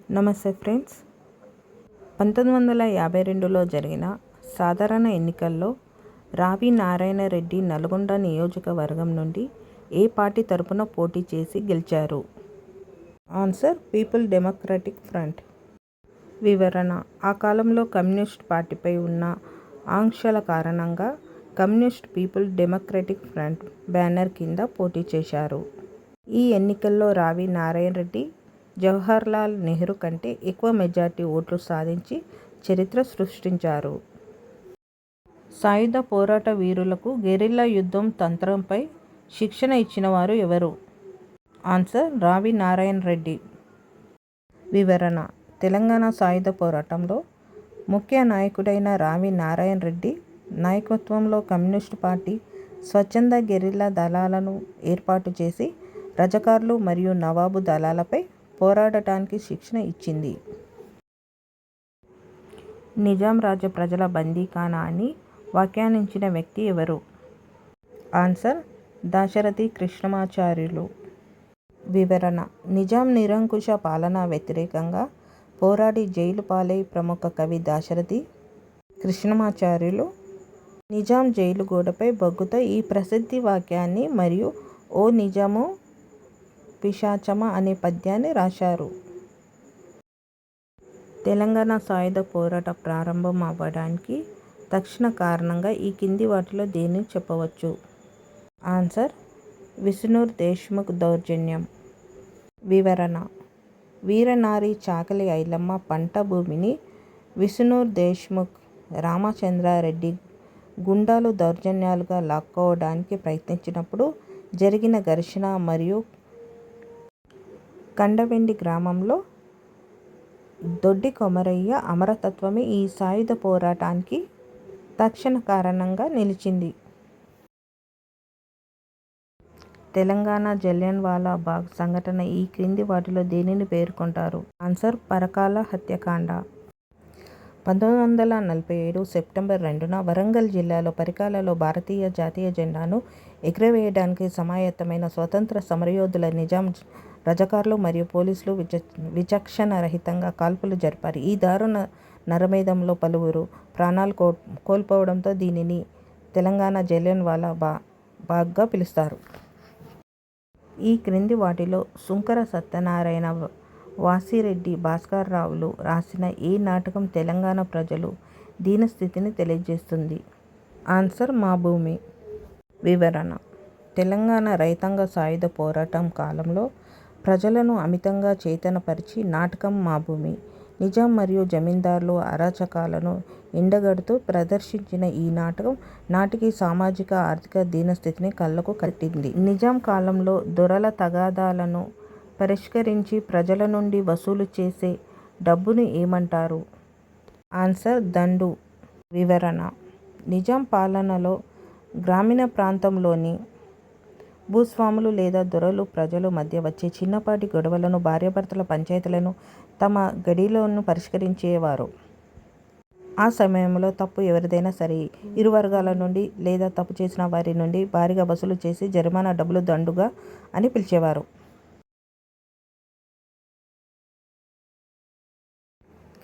నమస్తే ఫ్రెండ్స్. 1952లో జరిగిన సాధారణ ఎన్నికల్లో రావి నారాయణ రెడ్డి నల్గొండ నియోజకవర్గం నుండి ఏ పార్టీ తరపున పోటీ చేసి గెలిచారు? Answer: people democratic front. వివరణ: ఆ కాలంలో కమ్యూనిస్ట్ పార్టీపై ఉన్న ఆంక్షల కారణంగా communist people democratic front banner కింద పోటీ చేశారు. ఈ ఎన్నికల్లో రావి నారాయణ రెడ్డి జవహర్లాల్ నెహ్రూ కంటే ఎక్కువ మెజార్టీ ఓట్లు సాధించి చరిత్ర సృష్టించారు. సాయుధ పోరాట వీరులకు గెరిల్లా యుద్ధం తంత్రంపై శిక్షణ ఇచ్చినవారు ఎవరు? ఆన్సర్: రావి నారాయణ రెడ్డి. వివరణ: తెలంగాణ సాయుధ పోరాటంలో ముఖ్య నాయకుడైన రావి నారాయణ రెడ్డి నాయకత్వంలో కమ్యూనిస్టు పార్టీ స్వచ్ఛంద గెరిల్లా దళాలను ఏర్పాటు చేసి రజాకార్లు మరియు నవాబు దళాలపై పోరాడటానికి శిక్షణ ఇచ్చింది. నిజాం రాజ్య ప్రజల బందీఖానా అని వ్యాఖ్యానించిన వ్యక్తి ఎవరు? ఆన్సర్: దాశరథి కృష్ణమాచార్యులు. వివరణ: నిజాం నిరంకుశ పాలన వ్యతిరేకంగా పోరాడి జైలు పాలై ప్రముఖ కవి దాశరథి కృష్ణమాచార్యులు నిజాం జైలు గోడపై బొగ్గుతో ఈ ప్రసిద్ధ వాక్యాన్ని మరియు ఓ నిజామో పిశాచమా అనే పద్యాన్ని రాశారు. తెలంగాణ సాయుధ పోరాట ప్రారంభం అవ్వడానికి తక్షణ కారణంగా ఈ కింది వాటిలో దేనిని చెప్పవచ్చు? ఆన్సర్: విష్ణుర్ దేశ్ముఖ్ దౌర్జన్యం. వివరణ: వీరనారి చాకలి ఐలమ్మ పంట భూమిని విష్ణుర్ దేశ్ముఖ్ రామచంద్రారెడ్డి గుండాలు దౌర్జన్యాలుగా లాక్కోవడానికి ప్రయత్నించినప్పుడు జరిగిన ఘర్షణ మరియు కండవెండి గ్రామంలో దొడ్డి కొమరయ్య అమరత్వమే ఈ సాయుధ పోరాటానికి తక్షణ కారణంగా నిలిచింది. తెలంగాణ జలియన్వాలా బాగ్ సంఘటన ఈ క్రింది వాటిలో దేనిని పేర్కొంటారు? ఆన్సర్: పరకాల హత్యాకాండ. 1947 సెప్టెంబర్ 2న వరంగల్ జిల్లాలో పరికాలలో భారతీయ జాతీయ జెండాను ఎగురవేయడానికి సమాయత్తమైన స్వతంత్ర సమరయోధుల నిజాం రజాకార్లు మరియు పోలీసులు విచక్షణ రహితంగా కాల్పులు జరిపారు. ఈ దారుణ నరమేధంలో పలువురు ప్రాణాలు కోల్పోవడంతో దీనిని తెలంగాణ జలియన్వాలా బాగ్గా పిలుస్తారు. ఈ క్రింది వాటిలో సుంకర సత్యనారాయణ, వాసిరెడ్డి భాస్కర్రావులు రాసిన ఏ నాటకం తెలంగాణ ప్రజలు దీనస్థితిని తెలియజేస్తుంది? ఆన్సర్: మా భూమి. వివరణ: తెలంగాణ రైతాంగ సాయుధ పోరాటం కాలంలో ప్రజలను అమితంగా చైతన్యపరిచి నాటకం మా భూమి నిజాం మరియు జమీందారుల అరాచకాలను ఎండగడుతూ ప్రదర్శించిన ఈ నాటకం నాటికి సామాజిక ఆర్థిక దీనస్థితిని కళ్ళకు కట్టింది. నిజాం కాలంలో దొరల తగాదాలను పరిష్కరించి ప్రజల నుండి వసూలు చేసే డబ్బును ఏమంటారు? ఆన్సర్: దండు. వివరణ: నిజాం పాలనలో గ్రామీణ ప్రాంతంలోని భూస్వాములు లేదా దొరలు ప్రజల మధ్య వచ్చే చిన్నపాటి గొడవలను, భార్యాభర్తల పంచాయతీలను తమ గడిలోనే పరిష్కరించేవారు. ఆ సమయంలో తప్పు ఎవరిదైనా సరే ఇరు వర్గాల నుండి లేదా తప్పు చేసిన వారి నుండి భారీగా వసూలు చేసి జరిమానా డబ్బులు దండుగ అని పిలిచేవారు.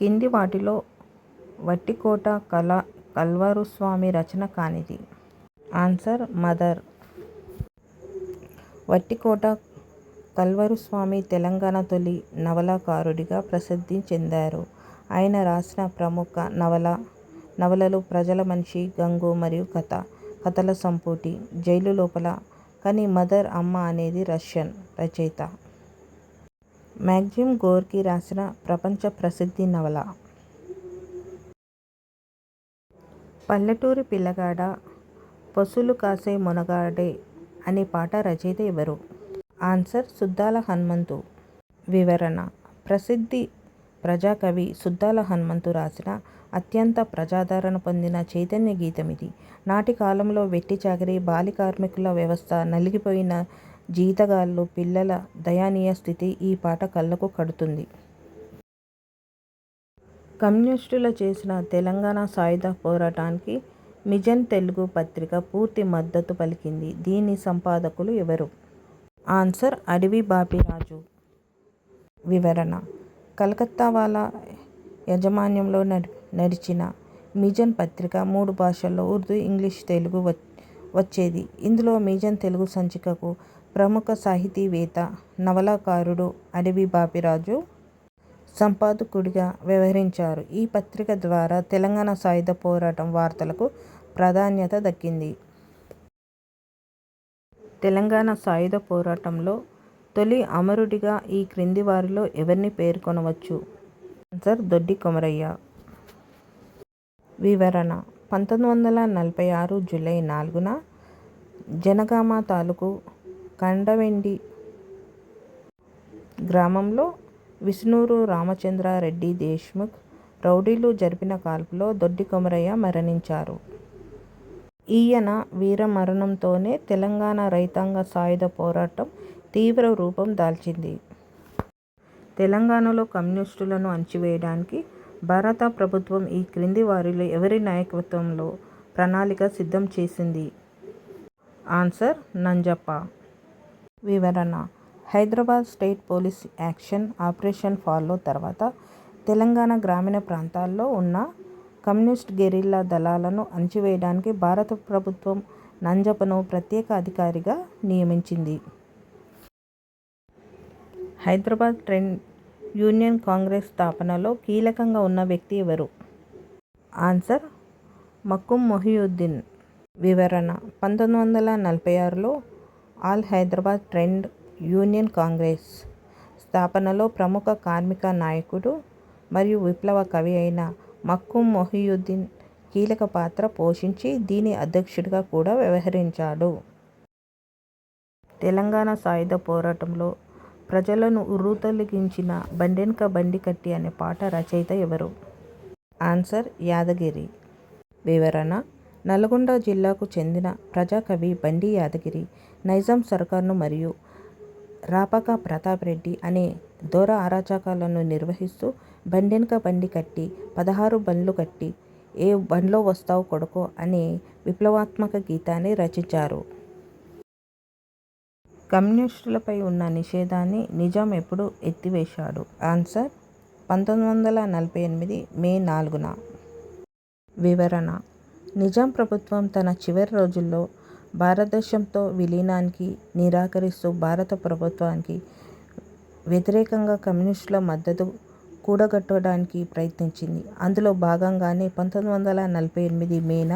కింది వాటిలో వట్టికోట కల్వరుస్వామి రచన కానిది? Answer: mother. వట్టికోట కల్వరుస్వామి తెలంగాణ తొలి నవలాకారుడిగా ప్రసిద్ధి చెందారు. ఆయన రాసిన ప్రముఖ నవలలు ప్రజల మనిషి, గంగు మరియు కథల సంపుటి, జైలు లోపల. కానీ మదర్ అమ్మ అనేది రష్యన్ రచయిత మాక్సిమ్ గోర్కీ రాసిన ప్రపంచ ప్రసిద్ధ నవల. పల్లెటూరి పిల్లగాడ పశువులు కాసే మొనగాడే అనే పాట రచయిత ఎవరు? ఆన్సర్: సుద్దాల హనుమంతు. వివరణ: ప్రసిద్ధ ప్రజాకవి సుద్దాల హనుమంతు రాసిన అత్యంత ప్రజాదరణ పొందిన చైతన్య గీతం ఇది. నాటి కాలంలో వెట్టి చాకిరీ, బాలి కార్మికుల వ్యవస్థ, నలిగిపోయిన జీతగాళ్లు, పిల్లల దయనీయ స్థితి ఈ పాట కళ్ళకు కడుతుంది. కమ్యూనిస్టులు చేసిన తెలంగాణ సాయుధ పోరాటానికి మిజన్ తెలుగు పత్రిక పూర్తి మద్దతు పలికింది. దీని సంపాదకులు ఎవరు? ఆన్సర్: అడవి బాపిరాజు. వివరణ: కలకత్తా వాళ్ళ యాజమాన్యంలో నడిచిన మిజన్ పత్రిక 3 భాషల్లో ఉర్దూ, ఇంగ్లీష్, తెలుగు వచ్చేది. ఇందులో మిజన్ తెలుగు సంచికకు ప్రముఖ సాహితీవేత్త, నవలాకారుడు అడవి బాపిరాజు సంపాదకుడిగా వ్యవహరించారు. ఈ పత్రిక ద్వారా తెలంగాణ సాయుధ పోరాటం వార్తలకు ప్రాధాన్యత దక్కింది. తెలంగాణ సాయుధ పోరాటంలో తొలి అమరుడిగా ఈ క్రింది వారిలో ఎవరిని పేర్కొనవచ్చు? ఆన్సర్ దొడ్డి కొమరయ్య. వివరణ: 1946 జూలై 4న జనగామ తాలూకు కండవెండి గ్రామంలో విష్ణూరు రామచంద్రారెడ్డి దేశ్ముఖ్ రౌడీలు జరిపిన కాల్పులో దొడ్డి కొమరయ్య మరణించారు. ఈయన వీరమరణంతోనే తెలంగాణ రైతాంగ సాయుధ పోరాటం తీవ్ర రూపం దాల్చింది. తెలంగాణలో కమ్యూనిస్టులను అణచివేయడానికి భారత ప్రభుత్వం ఈ క్రింది వారిలో ఎవరి నాయకత్వంలో ప్రణాళిక సిద్ధం చేసింది? ఆన్సర్ నంజప్ప. వివరణ: Hyderabad state police action operation follow తర్వాత తెలంగాణ గ్రామీణ ప్రాంతాల్లో ఉన్న కమ్యూనిస్ట్ గెరిల్లా దళాలను అణచివేయడానికి భారత ప్రభుత్వం నంజప్పను ప్రత్యేక అధికారిగా నియమించింది. హైదరాబాద్ ట్రేడ్ యూనియన్ కాంగ్రెస్ స్థాపనలో కీలకంగా ఉన్న వ్యక్తి ఎవరు? ఆన్సర్ మక్కుం మొహియుద్దీన్. వివరణ: 1946లో All Hyderabad Trade Union Congress స్థాపనలో ప్రముఖ కార్మిక నాయకుడు మరియు విప్లవ కవి అయిన మక్కుం మొహియుద్దీన్ కీలక పాత్ర పోషించి దీని అధ్యక్షుడిగా కూడా వ్యవహరించాడు. తెలంగాణ సాయుధ పోరాటంలో ప్రజలను ఉర్రూతలూగించిన బండెనక బండి కట్టి అనే పాట రచయిత ఎవరు? ఆన్సర్ యాదగిరి. వివరణ: నల్గొండ జిల్లాకు చెందిన ప్రజాకవి బండి యాదగిరి నైజాం సర్కార్ను మరియు రాపాక ప్రతాప్ రెడ్డి అనే దొర అరాచకాలను నిర్వహిస్తూ బండెనక బండి కట్టి 16 బండ్లు కట్టి ఏ బండ్లో వస్తావు కొడుకో అనే విప్లవాత్మక గీతాన్ని రచించారు. కమ్యూనిస్టులపై ఉన్న నిషేధాన్ని నిజాం ఎప్పుడు ఎత్తివేశాడు? ఆన్సర్ 1948 మే 4న. వివరణ: నిజాం ప్రభుత్వం తన చివరి రోజుల్లో భారతదేశంతో విలీనానికి నిరాకరిస్తూ భారత ప్రభుత్వానికి వ్యతిరేకంగా కమ్యూనిస్టుల మద్దతు కూడగట్టడానికి ప్రయత్నించింది. అందులో భాగంగానే 1948 మేన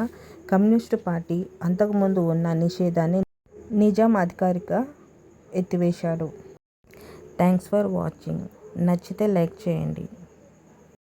కమ్యూనిస్టు పార్టీ అంతకుముందు ఉన్న నిషేధాన్ని నిజాం అధికారికంగా ఎత్తివేశాడు. Thanks for watching. నచ్చితే లైక్ చేయండి.